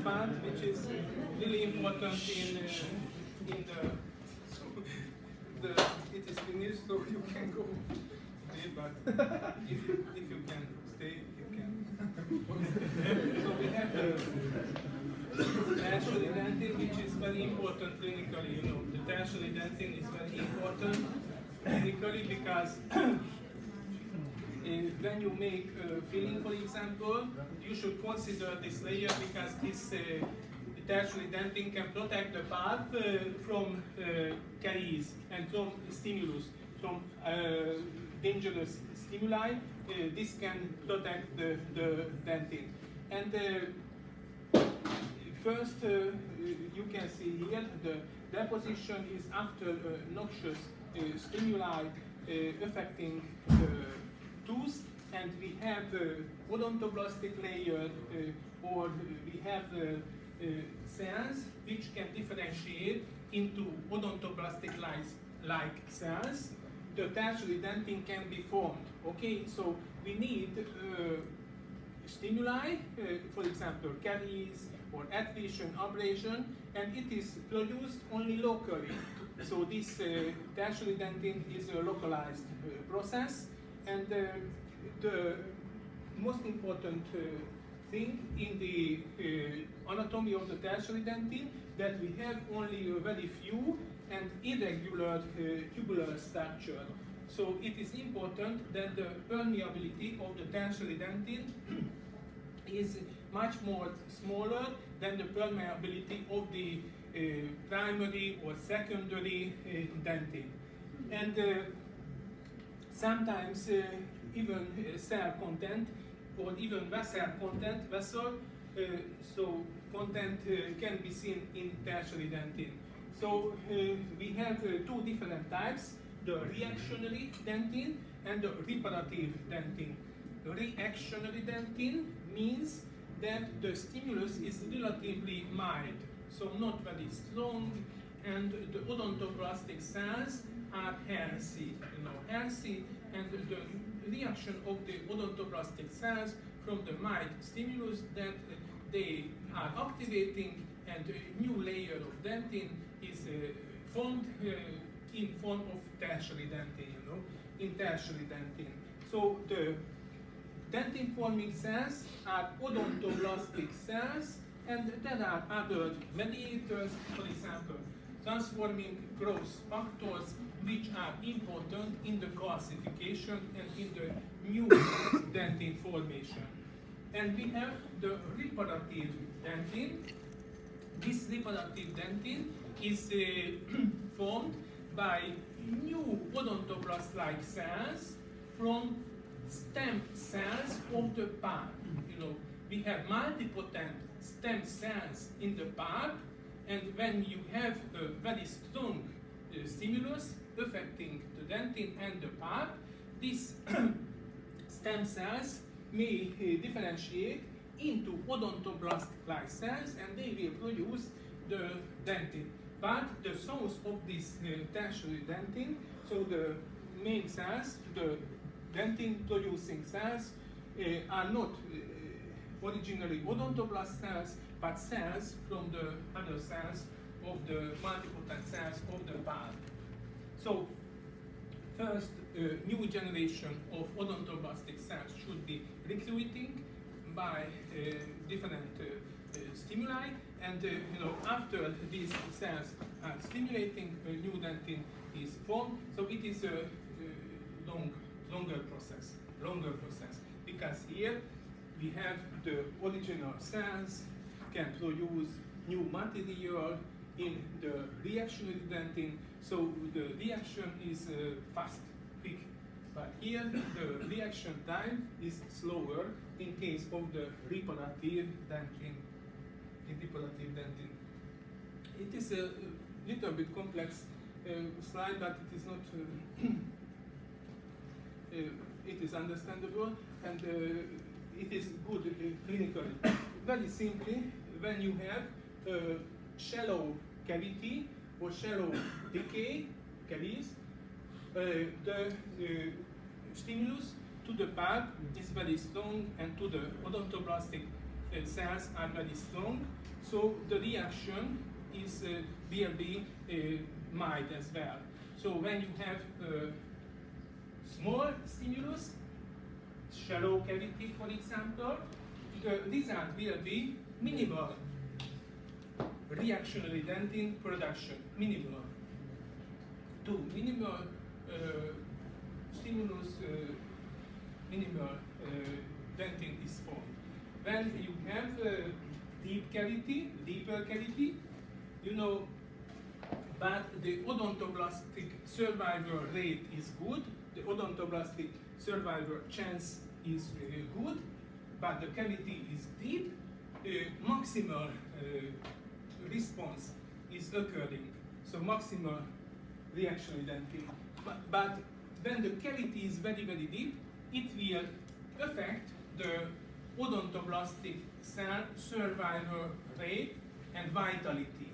part, which is really important in it is finished, so you can go. But if you can stay, you can. So we have the tertiary dentin, which is very important clinically. You know, the tertiary dentin is very important clinically because when you make filling, for example, you should consider this layer because this tertiary dentin can protect the pulp from caries and from stimulus, from dangerous stimuli. This can protect the dentin. And first, you can see here the deposition is after noxious stimuli affecting the tooth, and we have odontoblastic layer, or we have cells which can differentiate into odontoblastic-like cells. The tertiary dentin can be formed. Okay, so we need stimuli, for example, caries or adhesion, abrasion, and it is produced only locally. So this tertiary dentin is a localized process, and the most important thing in the anatomy of the tertiary dentin that we have only a very few and irregular tubular structure. So it is important that the permeability of the tertiary dentin is much more smaller than the permeability of the primary or secondary dentin. And sometimes even cell content or even vessel content, so content can be seen in tertiary dentin. So we have two different types, the reactionary dentin and the reparative dentin. Reactionary dentin means that the stimulus is relatively mild, so not very strong, and the odontoblastic cells are healthy, healthy, and the reaction of the odontoblastic cells from the mild stimulus that they are activating, and a new layer of dentin is formed in form of tertiary dentin, in tertiary dentin. So the dentin forming cells are odontoblastic cells, and there are other mediators, for example, transforming growth factors, which are important in the calcification and in the new dentin formation. And we have the reparative dentin. This reparative dentin is formed by new odontoblast-like cells from stem cells of the pulp. We have multipotent stem cells in the pulp, and when you have a very strong stimulus affecting the dentin and the pulp, these stem cells may differentiate into odontoblast-like cells, and they will produce the dentin. But the source of this tertiary dentin, so the main cells, the dentin-producing cells, are not originally odontoblast cells, but cells from the other cells of the multipotent cells of the pulp. So, first, new generation of odontoblastic cells should be recruiting by different stimuli, and after these cells are stimulating, a new dentin is formed. So it is a longer process, because here we have the original cells can produce new material in the reactionary dentin, so the reaction is fast, quick. But here the reaction time is slower in case of the reparative dentin. It is a little bit complex slide, but it is not. It is understandable, and it is good clinically. Very simply, when you have a shallow cavity or shallow decay caries, the stimulus to the pulp is very strong, and to the odontoblastic cells are very strong, so the reaction is will be mild as well. So when you have small stimulus, shallow cavity for example, the result will be minimal reactionary dentin production, minimal. To minimal stimulus, minimal dentin is formed. When you have deeper cavity, you know, but the odontoblastic survival rate is good, the odontoblastic survival chance is good, but the cavity is deep, maximal response is occurring, so maximal reactionary dentin. But when the cavity is very, very deep, it will affect the odontoblastic cell survival rate and vitality.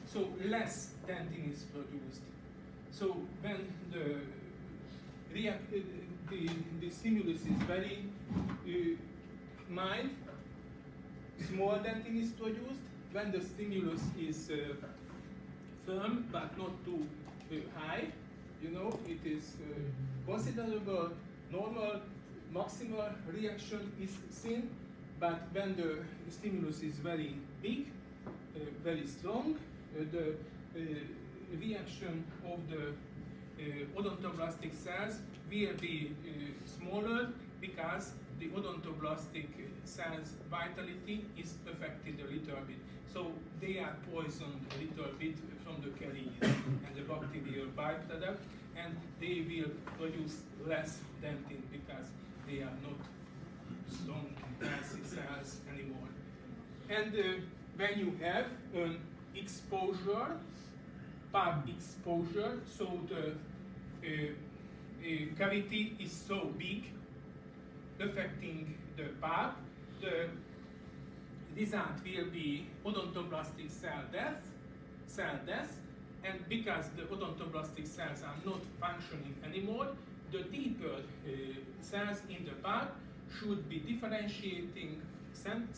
So less dentin is produced. So when the stimulus is very mild, small dentin is produced. When the stimulus is firm but not too high, you know, it is considerable, normal, maximal reaction is seen. But when the stimulus is very big, very strong, the reaction of the odontoblastic cells will be smaller because the odontoblastic cells' vitality is affected a little bit. So they are poisoned a little bit from the caries and the bacterial byproduct, and they will produce less dentin because they are not strong, healthy cells anymore. And when you have an exposure, pulp exposure, so the cavity is so big, affecting the pulp, the result will be odontoblastic cell death, and because the odontoblastic cells are not functioning anymore, the deeper cells in the pulp should be differentiating, stem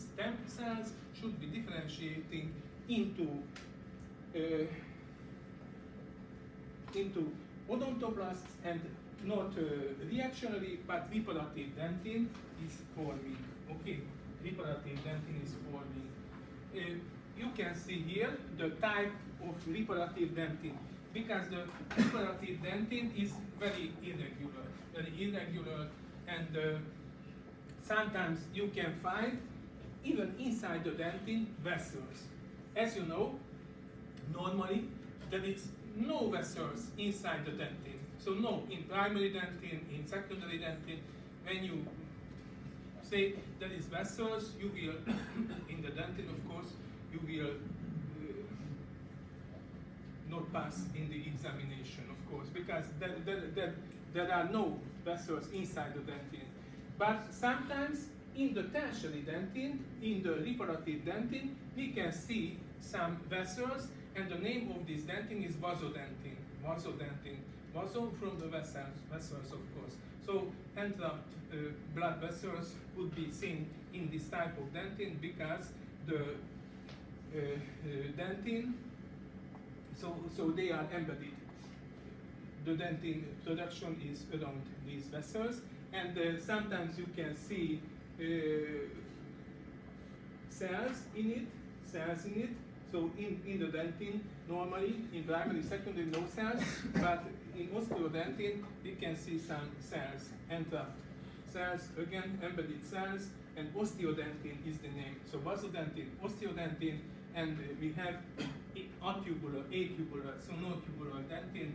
cells should be differentiating into odontoblasts, and not reactionary, but reparative dentin is forming. Okay, reparative dentin is forming. You can see here the type of reparative dentin, because the reparative dentin is very irregular, and sometimes you can find even inside the dentin vessels. As you know, normally there is no vessels inside the dentin. So no, in primary dentin, in secondary dentin, when you say there is vessels, you will, in the dentin of course, you will not pass in the examination, of course, because there are no vessels inside the dentin. But sometimes in the tertiary dentin, in the reparative dentin, we can see some vessels, and the name of this dentin is vasodentin. Vaso from the vessels, of course. So entrapped blood vessels could be seen in this type of dentin because the dentin, so they are embedded. The dentin production is around these vessels, and sometimes you can see cells in it. So in the dentin, normally in primary, secondary, no cells, but in osteodentin, we can see some cells, entrapped cells, again embedded cells, and osteodentin is the name. So vasodentin, osteodentin, and we have atubular, atubular, so no tubular dentin,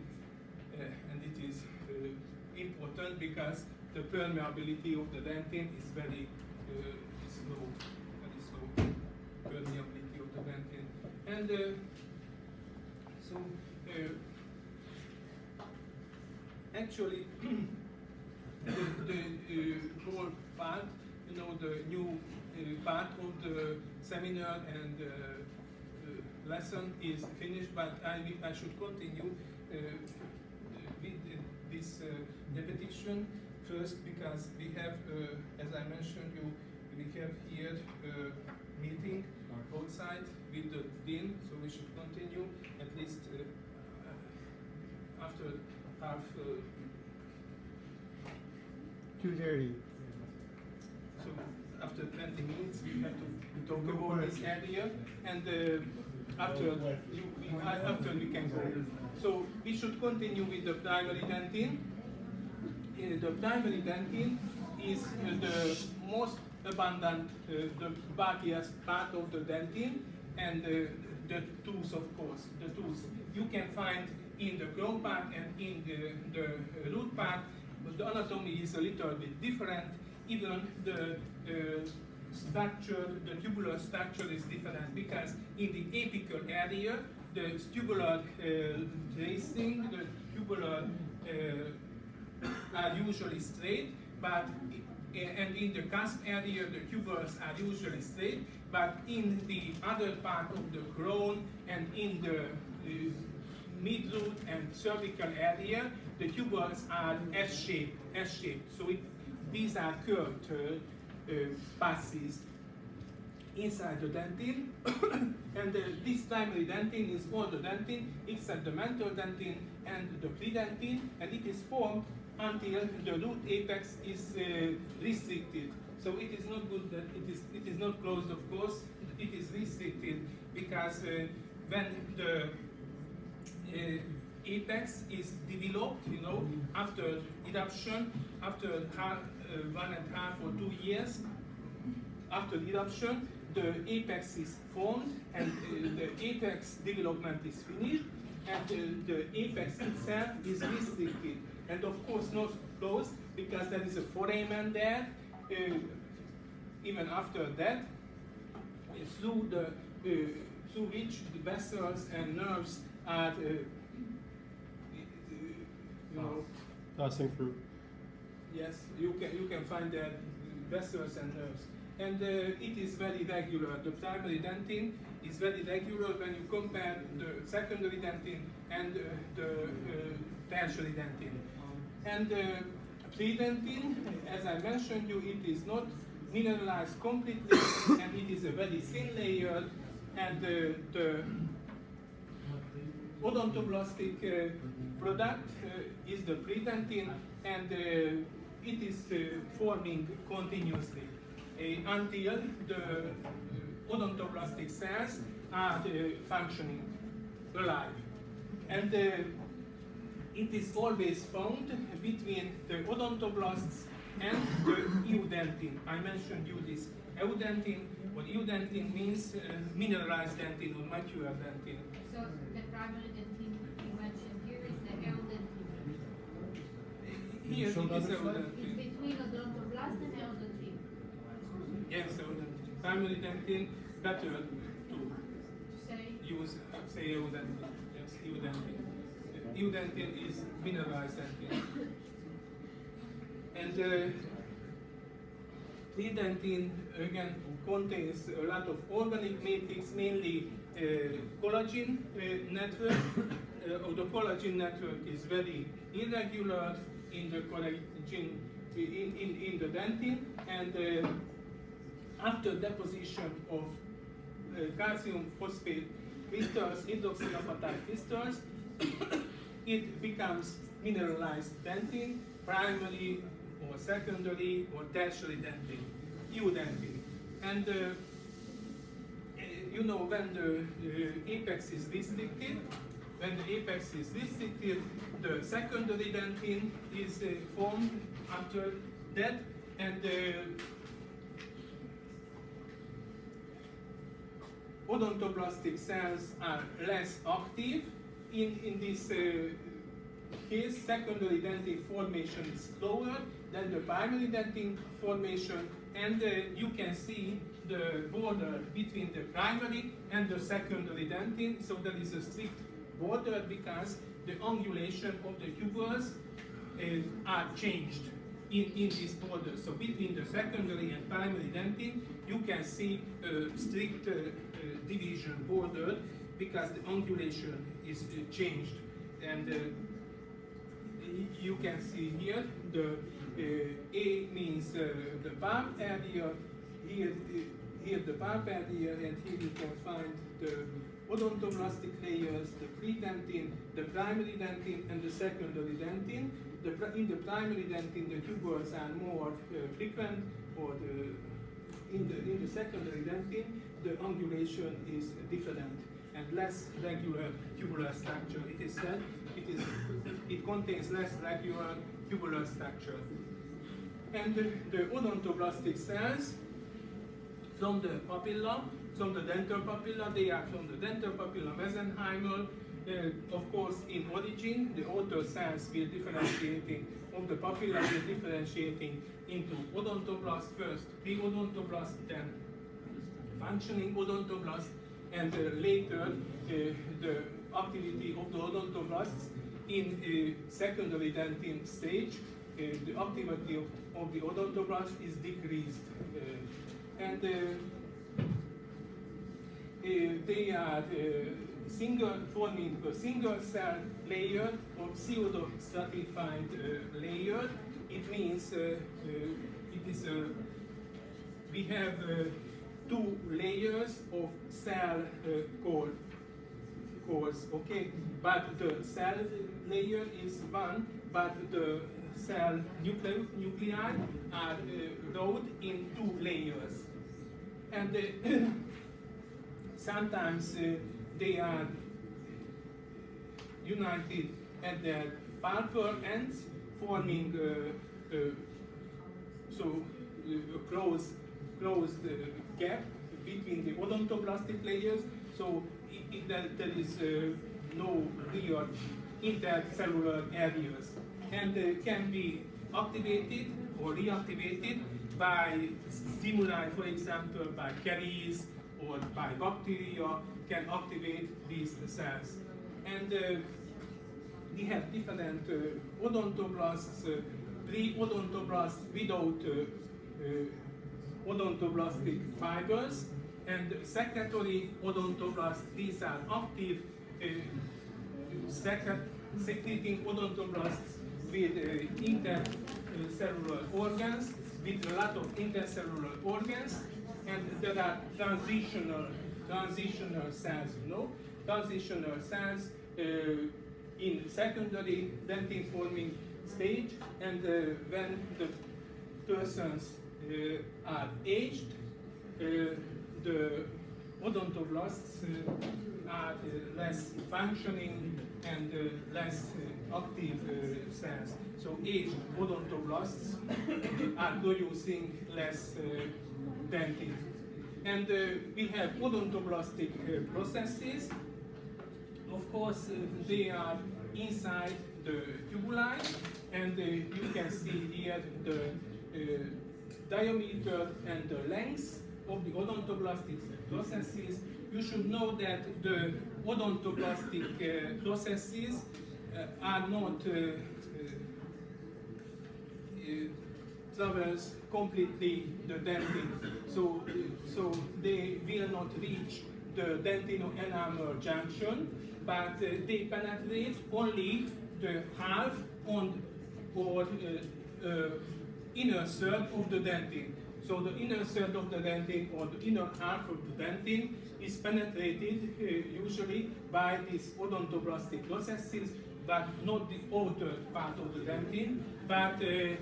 and it is important because the permeability of the dentin is very slow, permeability of the dentin. And actually, the whole part, you know, the new part of the seminar and lesson is finished, but I should continue with this repetition first, because we have, as I mentioned you, we have here a meeting outside with the dean, so we should continue at least after half. 2:30. So after 20 minutes, we have to talk about this area, and after we can go. So we should continue with the primary dentin. The primary dentin is the most abundant, the bulkiest part of the dentin, and the tooth, of course, the tooth. You can find in the crown part and in the root part, but the anatomy is a little bit different. Even the structure, the tubular structure is different, because in the apical area, the tubular tracing, the tubular are usually straight, but and in the cusp area, the tubers are usually straight, but in the other part of the crown and in the mid-root and cervical area, the tubers are S-shaped. So these are curved passes inside the dentin, and this primary dentin is all the dentin except the mental dentin and the p2dentin, and it is formed until the root apex is restricted. So it is not good that it is not closed, of course. It is restricted because when the apex is developed, after eruption, after 1.5 or 2 years after eruption, the apex is formed, and the apex development is finished, and the apex itself is restricted, and of course not closed, because there is a foramen there. Even after that, through which the vessels and nerves are, Passing through. Yes, you can find that vessels and nerves, and it is very regular. The primary dentin is very regular when you compare the secondary dentin and the tertiary dentin. And p2dentin, as I mentioned you, it is not mineralized completely, and it is a very thin layer, and the odontoblastic product is the p2dentin, and it is forming continuously until the odontoblastic cells are functioning alive. And it is always found between the odontoblasts and the eudentin. I mentioned you this eudentin. What eudentin means, mineralized dentin or mature dentin. So the primary dentin you mentioned here is the eudentin. Here it is eudentin. It's between odontoblast and eudentin. Yes, eudentin. Primary dentin, better to say eudentin. Yes, eudentin. Eudentin is mineralized dentin. And p2dentin again contains a lot of organic matrix, mainly collagen network. The collagen network is very irregular in the collagen in the dentin, and after deposition of calcium phosphate crystals, hydroxyapatite crystals, it becomes mineralized dentin, primary or secondary or tertiary dentin, eudentin. And when the apex is restricted, the secondary dentin is formed after that, and odontoblastic cells are less active in this case. Secondary dentin formation is slower than the primary dentin formation, and you can see the border between the primary and the secondary dentin. So there is a strict border because the angulation of the tubers are changed in this border. So between the secondary and primary dentin, you can see a strict division border because the angulation is changed. And you can see here the A means the bulb area, here the pulp area, and here you can find the odontoblastic layers, the pre-dentin, the primary dentin, and the secondary dentin. In the primary dentin, the tubules are more frequent, or in the secondary dentin, the angulation is different and less regular tubular structure. It is said it contains less regular tubular structure. And the odontoblastic cells from the papilla, from the dental papilla, they are from the dental papilla mesenchymal. Of course, in origin, the outer cells will differentiating of the papilla will differentiating into odontoblast first, pre-odontoblast, then functioning odontoblast, and later the activity of the odontoblasts in secondary dentin stage. The activity of the odontoblast is decreased, and they are forming a single cell layer or pseudo-stratified layer. It means we have two layers of cell cores, okay? But the cell layer is one, but the cell nuclei are wrought in two layers. And sometimes they are united at their pulpal ends, forming a closed gap between the odontoblastic layers, so there is no real intercellular areas, and can be activated or reactivated by stimuli, for example, by caries or by bacteria, can activate these cells. And we have different odontoblasts, pre-odontoblasts without odontoblastic fibers, and secretory odontoblasts. These are active secreting odontoblasts with intercellular organs, with a lot of intercellular organs, and there are transitional cells, transitional cells in secondary dentin forming stage, and when the persons are aged, the odontoblasts are less functioning and less active cells. So aged odontoblasts are producing less dentin. And we have odontoblastic processes. Of course, they are inside the tubuli, and you can see here the diameter and the length of the odontoblastic processes. You should know that the odontoblastic processes are not traverse completely the dentin, so they will not reach the dentino-enamel junction, but they penetrate only the half on or inner third of the dentin. So the inner third of the dentin or the inner half of the dentin is penetrated usually by these odontoblastic processes, but not the outer part of the dentin, but the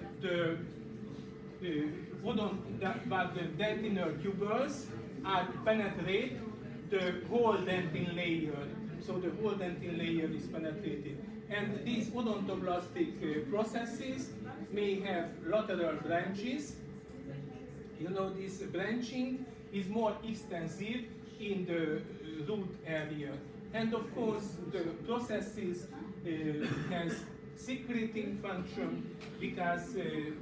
dentinal tubules penetrate the whole dentin layer. So the whole dentin layer is penetrated. And these odontoblastic processes may have lateral branches. You know, this branching is more extensive in the root area. And of course, the processes has secreting function, because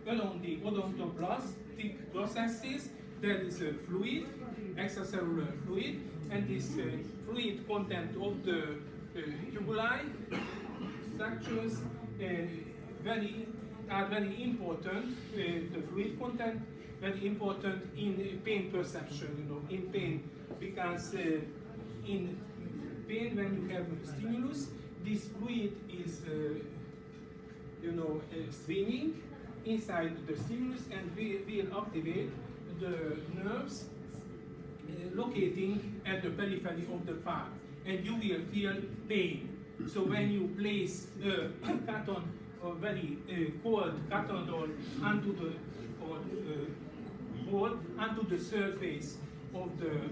along the odontoblastic processes there is a fluid, extracellular fluid, and this fluid content of the tubuli structures are very important. The fluid content very important in pain perception. In pain, because in pain, when you have stimulus, this fluid is streaming inside the stimulus, and we will activate the nerves locating at the periphery of the part, and you will feel pain. So when you place a cotton or very cold cotton roll onto the ball onto the surface of the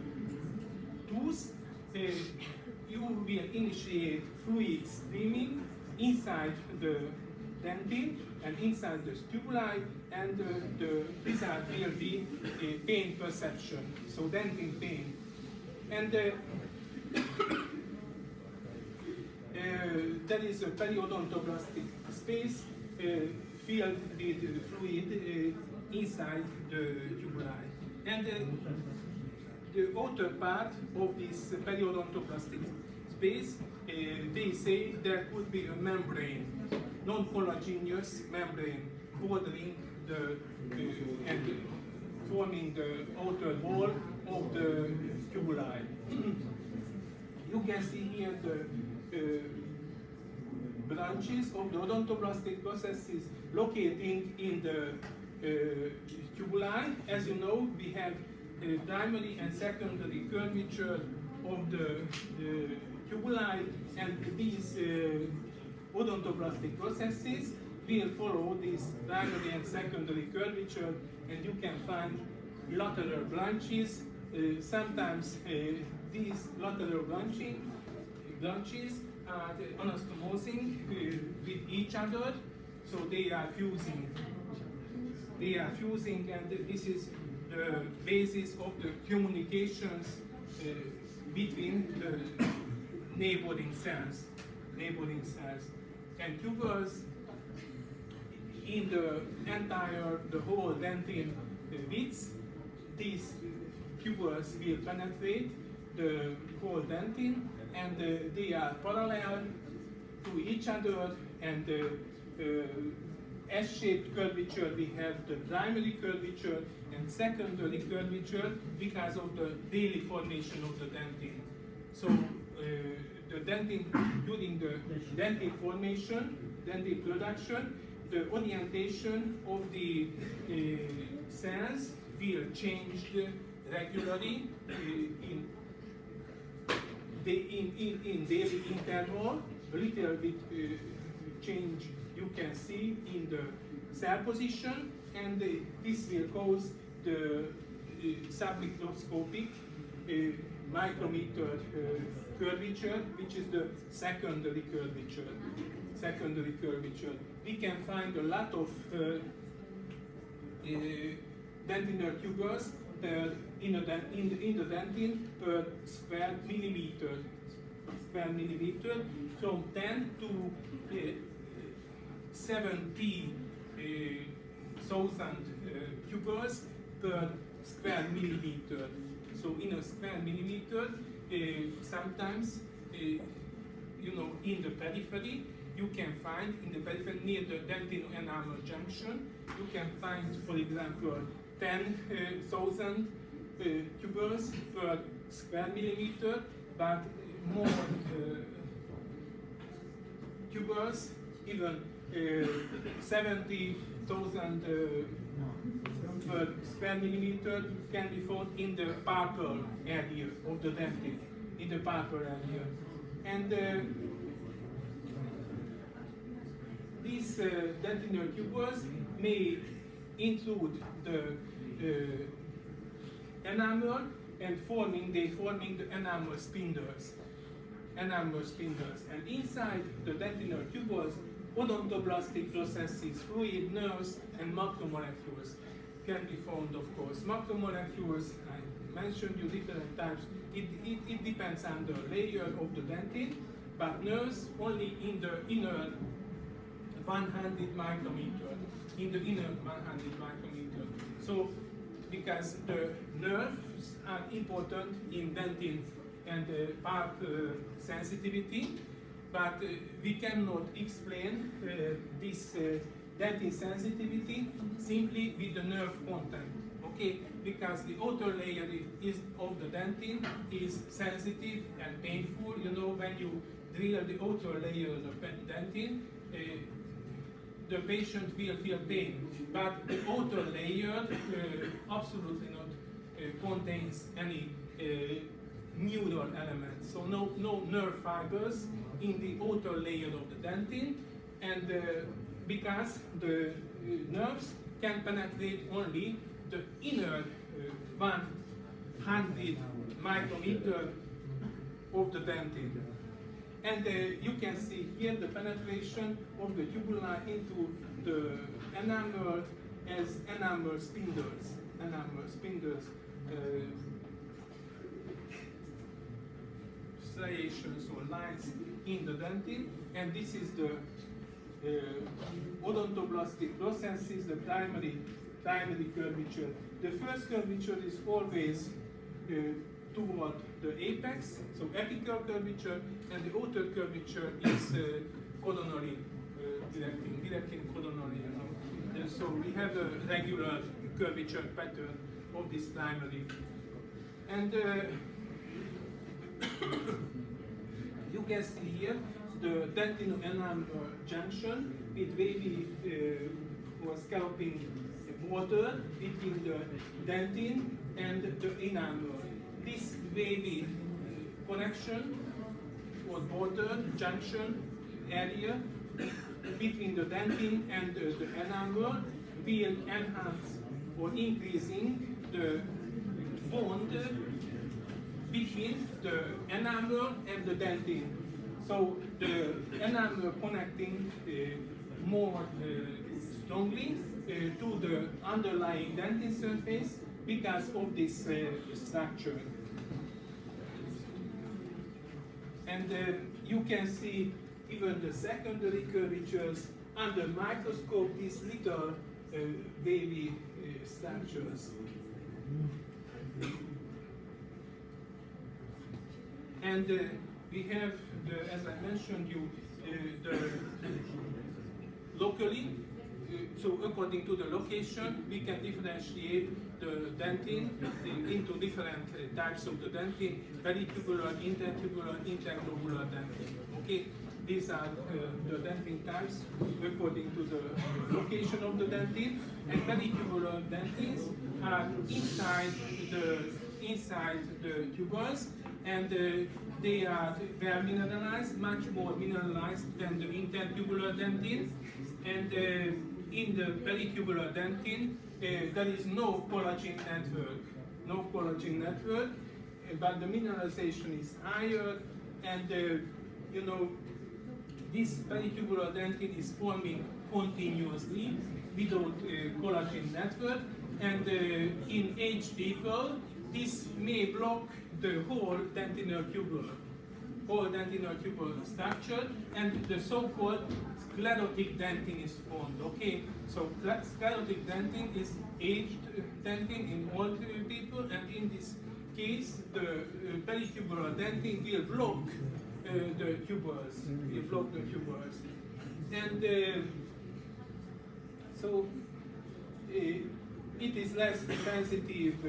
tooth, you will initiate fluid streaming inside the dentin and inside the stubuli, and the result will be pain perception, so dentin pain. And there is a periodontoblastic space filled with fluid inside the tubuli. And the outer part of this periodontoblastic space, they say there could be a membrane, non-collagenous membrane bordering the and forming the outer wall of the tubuli. You can see here the branches of the odontoblastic processes locating in the tubuli. As you know, we have primary and secondary curvature of the tubuli, and these odontoblastic processes will follow this primary and secondary curvature, and you can find lateral branches. Sometimes these lateral branches are anastomosing with each other, so they are fusing. And this is the basis of the communications between the neighboring cells. And tubules in the whole dentin width, these tubules will penetrate the whole dentin, and they are parallel to each other, and S-shaped curvature, we have the primary curvature and secondary curvature because of the daily formation of the dentin. So the dentin, during the dentin formation, dentin production, the orientation of the cells will change regularly in daily interval. A little bit change you can see in the cell position, and this will cause the submicroscopic micrometer curvature, which is the secondary curvature. We can find a lot of dentinal tubules in the dentin per square millimeter, from 10 to 70,000 tubules per square millimeter. So in a square millimeter, sometimes, in the periphery, you can find in the periphery near the dentin enamel junction, you can find, for example, 10,000 tubules per square millimeter, but more tubules, even 70,000 per square millimeter can be found in the pulpal area of the dentin, And these dentinal tubules may include the enamel, and forming the enamel spindles. And inside the dentinal tubules, odontoblastic processes, fluid, nerves, and macromolecules can be found, of course. Macromolecules, I mentioned you different types. It depends on the layer of the dentin, but nerves only in the inner 100 micrometer. So, because the nerves are important in dentin and pulp sensitivity, but we cannot explain this dentin sensitivity simply with the nerve content, okay? Because the outer layer of the dentin is sensitive and painful. When you drill the outer layer of the dentin, the patient will feel pain, but the outer layer absolutely not contains any neural elements, so no nerve fibers in the outer layer of the dentin, and because the nerves can penetrate only the inner 100 micrometer of the dentin. And you can see here the penetration of the tubuli into the enamel as enamel spindles, striations or lines in the dentin, and this is the odontoblastic processes, the primary curvature. The first curvature is always toward the apex, so apical curvature, and the outer curvature is coronary, directing coronary. And so we have a regular curvature pattern of this primary. And you can see here the dentino-enamel junction with wavy or scalping border between the dentin and the enamel. This wavy connection or border junction area between the dentin and the enamel will enhance or increasing the bond between the enamel and the dentin. So the enamel connecting more strongly to the underlying dentin surface because of this structure. And you can see even the secondary curvatures under microscope, these little wavy structures. And we have, as I mentioned you, the locally, so according to the location, we can differentiate the dentin into different types of the dentin: peritubular, intertubular, interglobular dentin. Okay, these are the dentin types according to the location of the dentin. And peritubular dentins are inside the tubules, and they are well mineralized, much more mineralized than the intertubular dentin. And in the peritubular dentin, there is no collagen network, but the mineralization is higher, and you know, this peritubular dentin is forming continuously without collagen network, and in aged people, this may block the whole dentinal tubule structure, and the so-called sclerotic dentin is formed. Okay, so sclerotic dentin is aged dentin in old people, and in this case, the peritubular dentin will block the tubules. And so it is less sensitive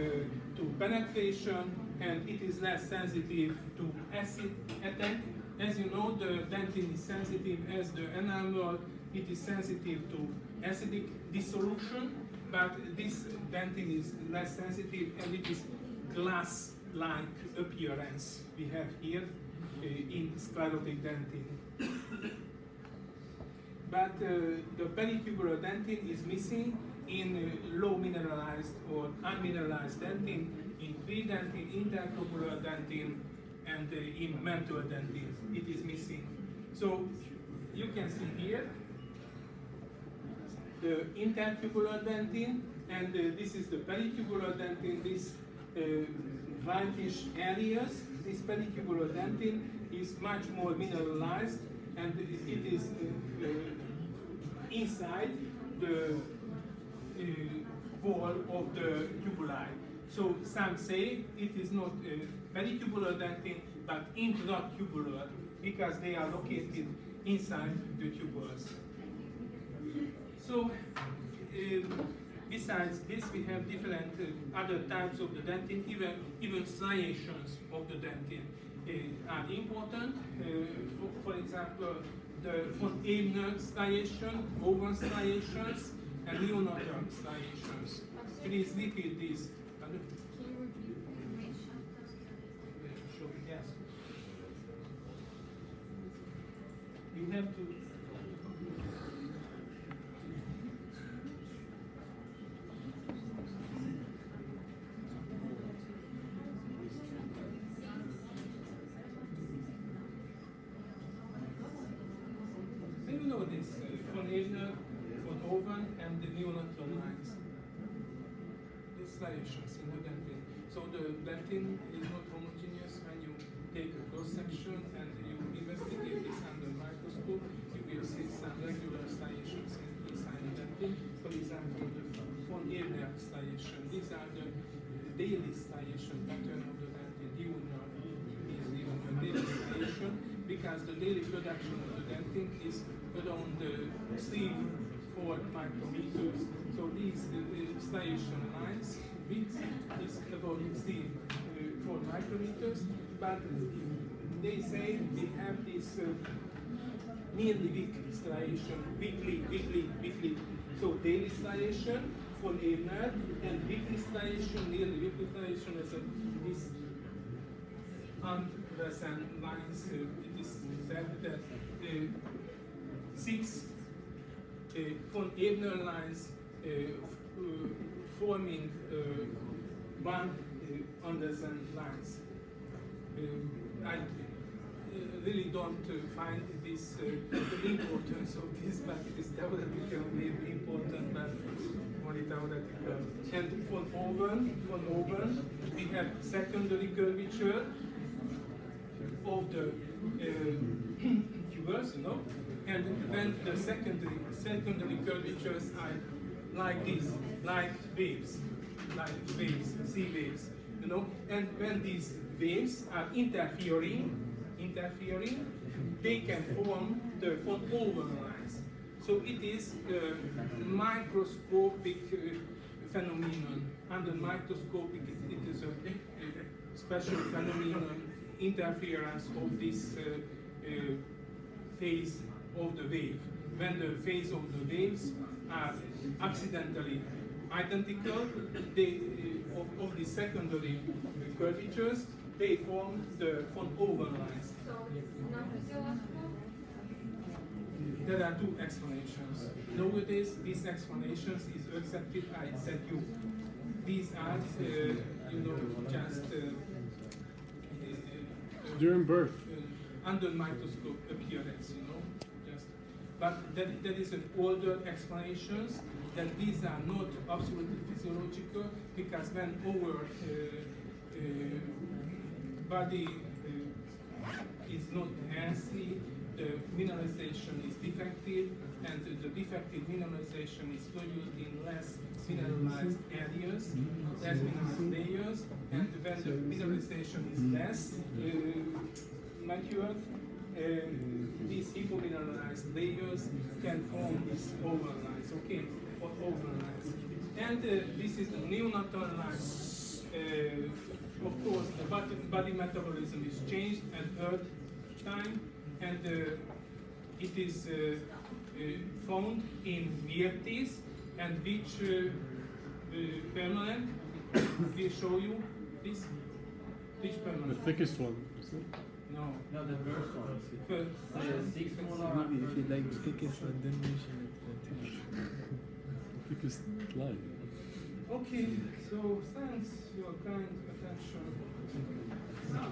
to penetration, and it is less sensitive to acid attack. As you know, the dentin is sensitive as the enamel. It is sensitive to acidic dissolution, but this dentin is less sensitive, and it is glass-like appearance we have here in sclerotic dentin. But the peritubular dentin is missing in low mineralized or unmineralized dentin, in pre-dentin, intertubular dentin, and in mental dentin. It is missing. So you can see here the intertubular dentin, and this is the peritubular dentin. These whitish areas, this peritubular dentin is much more mineralized, and it is inside the wall of the tubuli. So some say it is not peritubular dentin, but intratubular, because they are located inside the tubules. So besides this, we have different other types of the dentin. Even striations of the dentin are important. For example, the von Ebner striation, Owen striations, and neonatal striations. Please repeat these. Can you repeat the information? Sure, yes. You have to. So you know this, von Ebner, von Owen, and the neonatal lines. The striations in the dentin. So the dentin is not homogeneous. When you take a cross section and you investigate this under a microscope, you will see some regular striations inside the dentin. For example, the von Ebner striation. These are the daily striation pattern of the dentin. Diurnal is even a daily striation because the daily production of the dentin is around 3-4 micrometers. So these striation lines, width is about 3-4 micrometers, but they say they have this nearly weekly striation, weekly. So daily striation for Ebner and weekly striation, nearly weekly striation as this unpleasant lines. It is said that 6 von Ebner lines forming one Anderson lines. I really don't find this the importance of this, but it is theoretical, maybe important, but only theoretical. And von Owen, we have secondary curvature of the tubers, you know, and when the secondary curvatures are like this, like waves, sea waves, you know, and when these waves are interfering, they can form the von Owen lines. So it is a microscopic phenomenon. Under microscopic, it is a special phenomenon, interference of this phase of the wave. When the phase of the waves are accidentally identical, they, of the secondary curvatures, they form the von Owen lines. So it's not physiological? There are two explanations. Nowadays, these explanations is accepted. I said you. These are, you know, just During birth. Under microscope appearance, you know. Just, but there is an older explanations that these are not absolutely physiological because when our body is not healthy, the mineralization is defective, and the defective mineralization is produced in less mineralized areas, less mineralized layers, and when the mineralization is less matured, these hypomineralized layers can form these overlines, okay, or overlines. And this is the neonatal line. Of course, the body metabolism is changed at Earth time, and it is found in Vietnamese, and which permanent will show you this. Which permanent? The thickest one, isn't it? No. No, the first one. First, The 6 molar. Maybe if you like the thickest one, then mention it. The thickest line. Okay, so thanks your kind attention. Now,